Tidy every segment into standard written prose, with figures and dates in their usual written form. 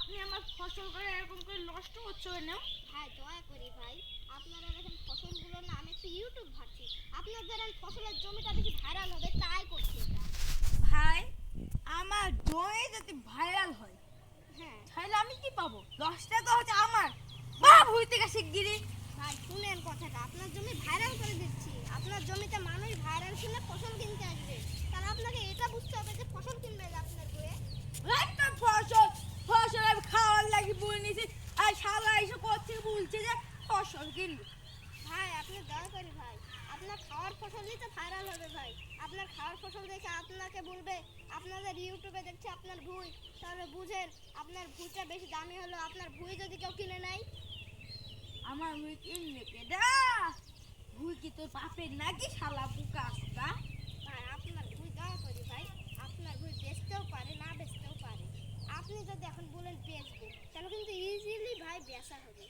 আপনি আমার ফসল করে এরকম করে নষ্ট করছো কেন? ভাই দয়া করি ভাই, আপনারা দেখেন ফসলগুলো না, আমি একটু ইউটিউব ভাবছি আপনাদের ফসলের জমিটা বেশি ভাইরাল হবে তাই করছি এটা। ভাই আমার জমি যদি ভাইরাল হয় হ্যাঁ তাহলে আমি কি পাবো? লসটা তো হচ্ছে আমার। বাপ হইতে গেছে গিরি। ভাই শুনেন কথাটা, আপনার জমি ভাইরাল করে দিচ্ছি, আপনার জমিতে মানুষ ভাইরাল শুনে ফসল কিনতে আসবে, তাহলে আপনাকে এটা বুঝতে হবে যে ফসল কিনবে না আপনার বইয়ে। একটা ফসল ফসল আমি খাওয়ার লাগি বলে নিয়েছি, আর শালা এসে করছে বলছে যে ফসল কিনবে। ভাই আপনি দয়া করি ভাই, আপনার খাওয়ার ফসলই তো ভাইরাল হবে ভাই, আপনার খাওয়ার ফসল দেখে আপনাকে বলবে আপনাদের ইউটিউবে দেখছে আপনার ভুঁই, তাহলে বুঝেন আপনার ভুঁইটা বেশি দামি হলো, আপনার ভুঁই যদি কেউ কিনে নেয়। আমার ভুই কিনবে কেডা? ভুই কি তোর বাপের নাকি শালা বুকা আসতা? ভাই আপনার ভুঁই দয়া করি ভাই, আপনার ভুঁই বেচতেও পারে না বেচতেও পারে, আপনি যদি এখন বলেন বেচবো তাহলে কিন্তু ইজিলি ভাই বেচা হবে।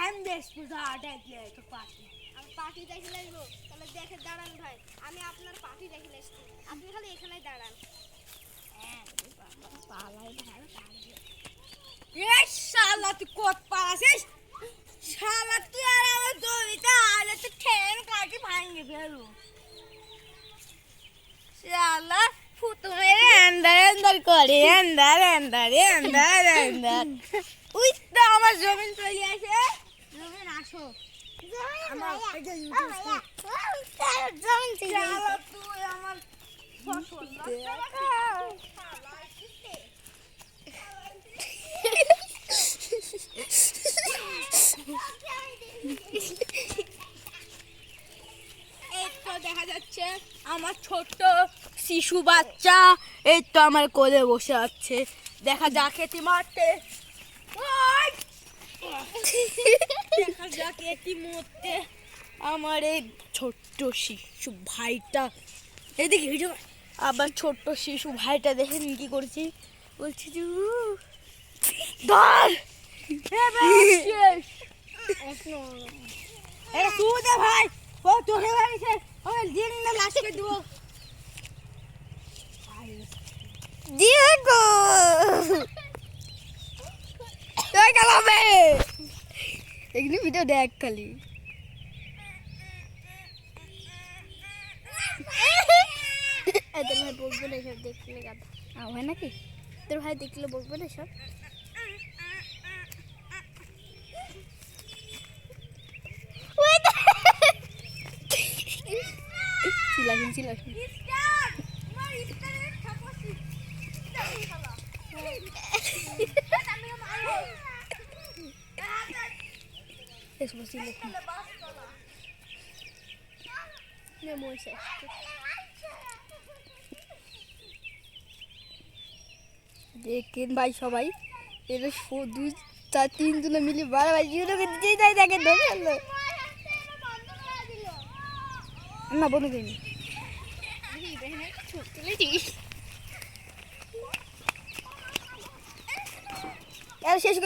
আমি দেখবো যা দেখলে তো পাখি। আমি পাখি দেখে আসবো, তাহলে দেখে দাঁড়ান ভাই, আমি আপনার পাখি দেখে আসছি, আপনি খালি এখানেই দাঁড়ান। এই শালা তুই কত পাছিস? শালা তুই আর আমার জমিতে আলে তো ঠ্যাং কাটি ভাঙে ফেলু। শালা ফুটো মেরে এন্দার এন্দার করে এন্দার এন্দার এন্দার এন্দার। উই তো আমার জমিন চলে আসে। জমিন আসো। আমার এটা ইউটিউব শালা তুই আমার ফসল এই তো দেখা যাচ্ছে আমার ছোট্ট শিশু বাচ্চা এই তো আমার কোলে বসে আছে, দেখা যাক এটি মারতে। ওই! দেখা যাক এটি মরতে আমার এই ছোট্ট শিশু ভাইটা। এদিকে ভিডিও আবার ছোট্ট শিশু ভাইটা দেখেন কি করছি, বলছি যে ধর তুই দে ভাই, ও তোকে বাড়িছে ওই দিন না লাশ করে দেবো। দিয়েগো তুই গেলামে এগুলি ভিডিও দেখ খালি। তোর ভাই বকবে না সব দেখলে, গাধা হয় নাকি? তোর ভাই দেখলে বকবে না সব। চিলাসিন চিলাসিন দেখেন ভাই সবাই, এটা দুই চার তিনজনে মিলে বারবার ইউটিউবে দিতেই তাই দেখেন ধরে ফেললো। না বন্ধ করিনি শেষ করে